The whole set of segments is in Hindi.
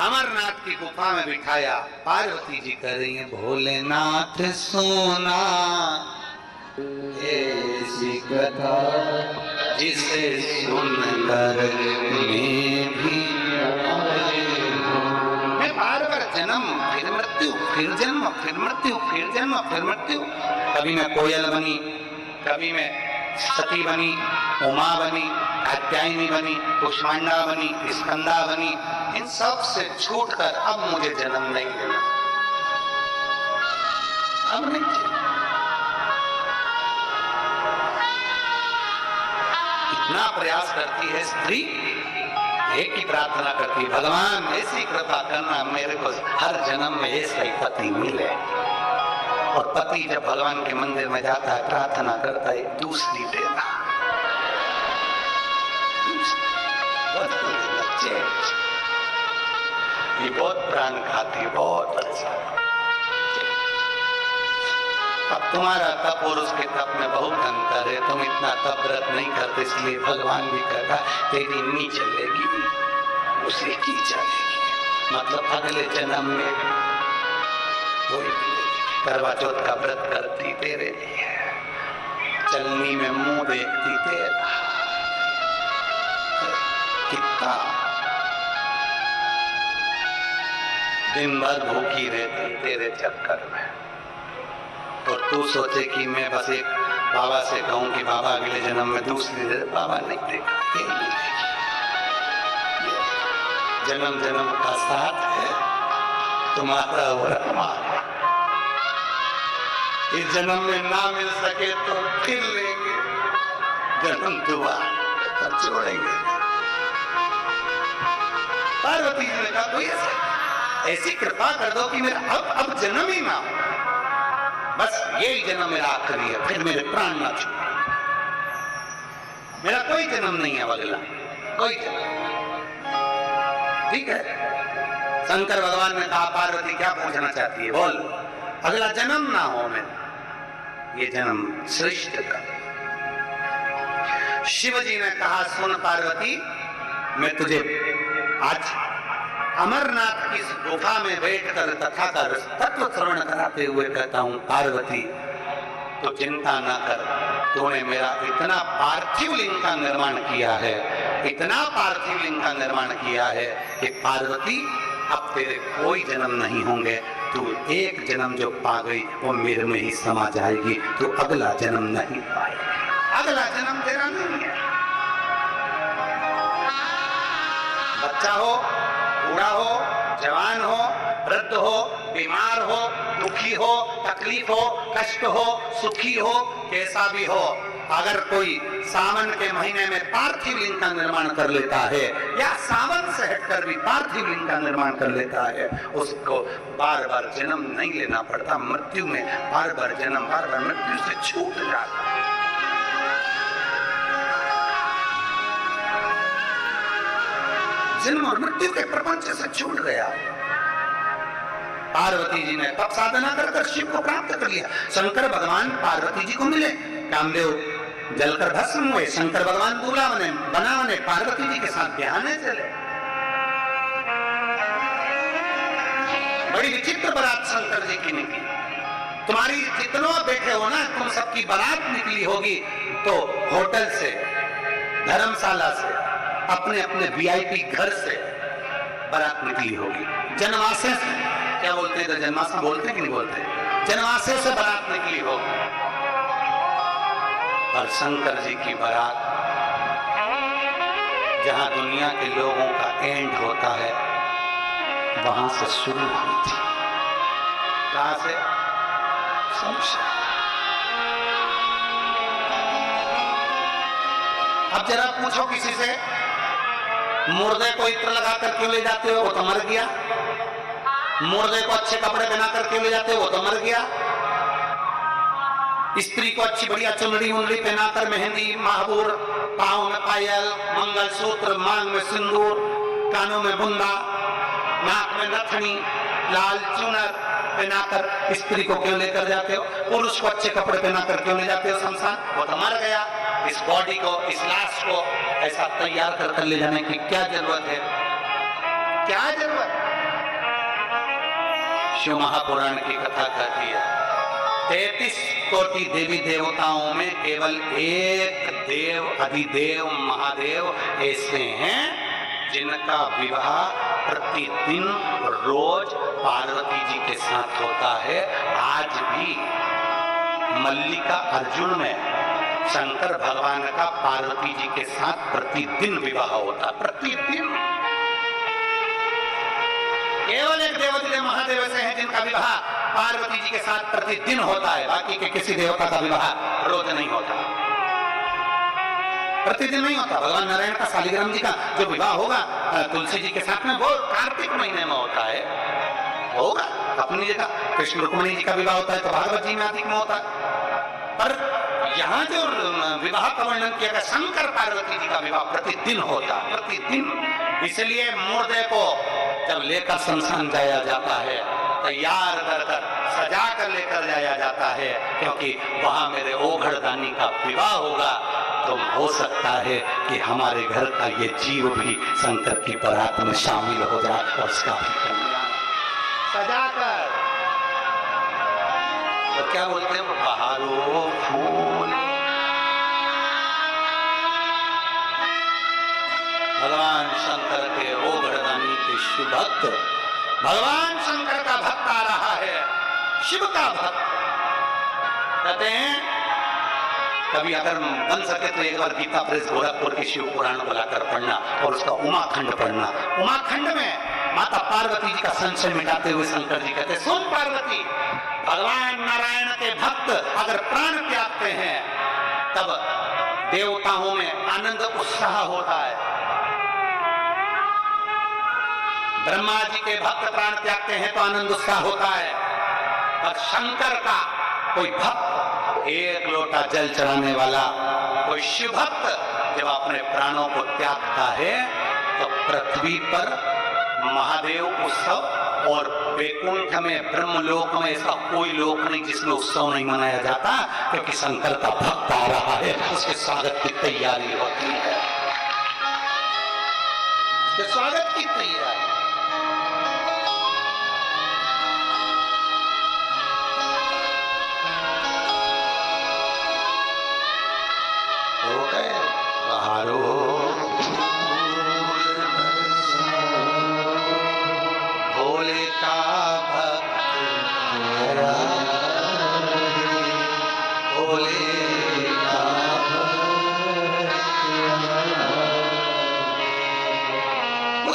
अमरनाथ की गुफा में बिठाया। पार्वती जी कह रही हैं भोलेनाथ सोना ऐसी कथा जिसे सुनकर मैं भी मैं बार बार जन्म फिर मृत्यु फिर जन्म फिर मृत्यु फिर जन्म फिर मृत्यु। कभी मैं कोयल बनी, कभी मैं सती बनी, उमा बनी, कात्यायनी बनी, कुष्मांडा बनी, स्कंदा बनी। इन सब से छूटकर अब मुझे जन्म नहीं लेना, अब नहीं। इतना प्रयास करती है स्त्री, एक ही प्रार्थना करती है भगवान ऐसी कृपा करना मेरे को हर जन्म में ऐसा ही पति मिले। और पति जब भगवान के मंदिर में जाता है प्रार्थना करता है दूसरी देना, ये बहुत प्राण खाती है, बहुत अच्छा। अब तुम्हारा तप और उसके तप में बहुत अंतर है। तुम इतना तप व्रत नहीं करते, इसलिए भगवान भी कहता तेरी नहीं चलेगी, उसे की चलेगी। मतलब अगले जन्म में कोई करवा चौथ का व्रत करती तेरे लिए, चलनी में मुंह देखती तेरा, कितना दिन भर भूखी रहती तेरे चक्कर में। और तू सोचे कि मैं बस एक बाबा से कहूं कि बाबा अगले जन्म में दूसरी दे, बाबा नहीं देगा। जन्म जन्म का साथ है तुम्हारा और हमारा। इस जन्म में ना मिल सके तो फिर लेंगे, जन्म दुआ तब छोड़ेंगे। पार्वती जी ने कहा कोई ऐसी कृपा कर दो कि मेरा अब जन्म ही ना हो, बस यही जन्म मेरा आखिरी है, फिर मेरे प्राण ना छूटे। मेरा कोई जन्म नहीं है अगला, कोई जन्म। ठीक है। शंकर भगवान ने कहा पार्वती क्या पूछना चाहती है बोल, अगला जन्म ना हो मेरा, ये जन्म सृष्ट का। शिव जी ने कहा सुन पार्वती, मैं तुझे आज अमरनाथ की गुफा में बैठकर तथा का तत्व श्रवण कराते हुए कहता हूं पार्वती तो चिंता ना कर, तूने मेरा इतना पार्थिव लिंग का निर्माण किया है, इतना पार्थिव लिंग का निर्माण किया है कि पार्वती अब तेरे कोई जन्म नहीं होंगे। तू एक जन्म जो पा गई वो मेरे में ही समा जाएगी, तू अगला जन्म नहीं पाएगी, अगला जन्म तेरा नहीं है। बच्चा हो, बूढ़ा हो, जवान हो, वृद्ध हो, बीमार हो, दुखी हो, तकलीफ हो, कष्ट हो, सुखी हो, कैसा भी हो, अगर कोई सावन के महीने में पार्थिव लिंग का निर्माण कर लेता है या सावन से हटकर भी पार्थिव लिंग का निर्माण कर लेता है, उसको बार बार जन्म नहीं लेना पड़ता। मृत्यु में बार बार जन्म, बार बार मृत्यु से छूट जाता है। जन्म और मृत्यु के प्रपंच से छूट गया। पार्वती जी ने तप साधना कर शिव को प्राप्त कर लिया। शंकर भगवान पार्वती जी को मिले, कामदेव जलकर भस्म हुए, शंकर भगवान दूल्हा बने, पार्वती जी के साथ ब्याहने चले। बड़ी विचित्र बारात शंकर जी की निकली। तुम्हारी जितनों बैठे हो ना, तुम सबकी बारात निकली होगी तो होटल से, धर्मशाला से, अपने अपने वीआईपी घर से बारात निकली होगी। जनवासे से, क्या बोलते हैं, जनवासा बोलते हैं कि नहीं बोलते, जनवासे से बारात निकली होगी। और शंकर जी की बारात जहां दुनिया के लोगों का एंड होता है वहां से शुरू हुई थी। कहां से? शमशान। अब जरा पूछो किसी से, मुर्दे को इत्र लगाकर क्यों ले जाते हो, वो तो मर गया। मुर्दे को अच्छे कपड़े पहनाकर क्यों ले जाते हो, वो तो मर गया। स्त्री को अच्छी बढ़िया चुनरी उनरी पहनाकर, मेहंदी, महाबूर, पांव में पायल, मंगलसूत्र, मांग में सिंदूर, कानों में बुंदा, नाक में नथनी, लाल चुनर पहनाकर स्त्री को क्यों लेकर जाते हो। पुरुष को अच्छे कपड़े पहनाकर क्यों ले जाते हो शमशान, वो तो मर गया। इस बॉडी को, इस लाश को ऐसा तैयार कर ले जाने की क्या जरूरत है, क्या जरूरत? शिव महापुराण की कथा कहती है 33 कोटि देवी देवताओं में केवल एक देव अधिदेव महादेव ऐसे हैं जिनका विवाह प्रतिदिन रोज पार्वती जी के साथ होता है। आज भी मल्लिका अर्जुन में शंकर भगवान का पार्वती जी के साथ प्रतिदिन विवाह होता, प्रतिदिन। केवल एक देवता महादेव ऐसे हैं जिनका विवाह पार्वती जी के साथ प्रतिदिन होता है, बाकी के किसी देवता का विवाह रोज नहीं होता, प्रतिदिन नहीं होता। भगवान नारायण का शालिग्राम जी का जो विवाह होगा तुलसी जी के साथ में वो कार्तिक महीने में होता है, होगा अपनी जगह। कृष्ण रुक्मिणी जी का विवाह होता है तो भागवत जी में अधिक में होता है। पर यहाँ जो विवाह का वर्णन किया गया शंकर पार्वती जी का विवाह प्रतिदिन होता, प्रतिदिन। इसलिए मुर्दे को जब लेकर शमशान जाया जाता है, तैयार कर कर सजा कर लेकर जाया जाता है, क्योंकि वहां मेरे ओघड़दानी का विवाह होगा। तो हो सकता है कि हमारे घर का ये जीव भी शंकर की बारात में शामिल हो जाए और उसका भी कल्याण सजा कर। तो क्या बोलते हैं, बहारो फूल। भगवान शंकर के ओघड़दानी के शिव भक्त, भगवान शंकर का भक्त आ रहा है, शिव का भक्त। कहते हैं कभी अगर बन सके तो एक बार गीता प्रेस गोरखपुर के शिव पुराण को लाकर पढ़ना और उसका उमाखंड पढ़ना। उमाखंड में माता पार्वती जी का संशय मिटाते हुए शंकर जी कहते, सुन पार्वती, भगवान नारायण के भक्त अगर प्राण त्यागते हैं तब देवताओं में आनंद उत्साह होता है। ब्रह्मा जी के भक्त प्राण त्यागते हैं तो आनंद उत्साह होता है। और शंकर का कोई भक्त, एक लोटा जल चढ़ाने वाला कोई शिव भक्त जब अपने प्राणों को त्यागता है तो पृथ्वी पर महादेव उत्सव और वैकुंठ में ब्रह्मलोक में ऐसा कोई लोक नहीं जिसमें उत्सव नहीं मनाया जाता, क्योंकि शंकर का भक्त आ रहा है, उसके स्वागत की तैयारी होती है, उसके स्वागत की तैयारी। भोले का भक्त भोले का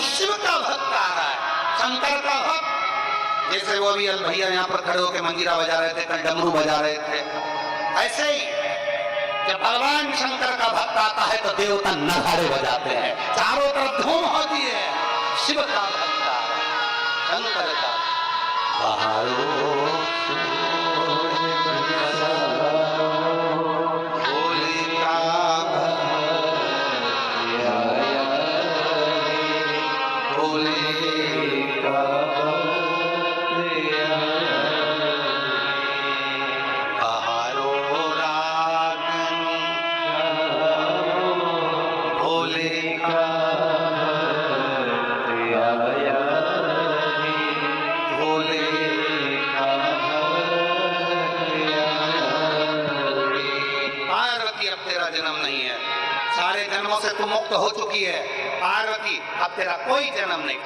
शिव का भक्त आ रहा है, शंकर का भक्त। जैसे वो अभी भैया यहाँ पर खड़े होकर मंजीरा बजा रहे थे, कल डमरू बजा रहे थे, ऐसे ही जब भगवान शंकर का भक्त आता है तो देवता नगाड़े बजाते हैं, चारों तरफ धूम होती है। शिव का भक्त आ रहा है, शंकर का। भोले का भोले का जन्म नहीं है, सारे जन्मों से तू मुक्त हो चुकी है पार्वती, अब तेरा कोई जन्म नहीं।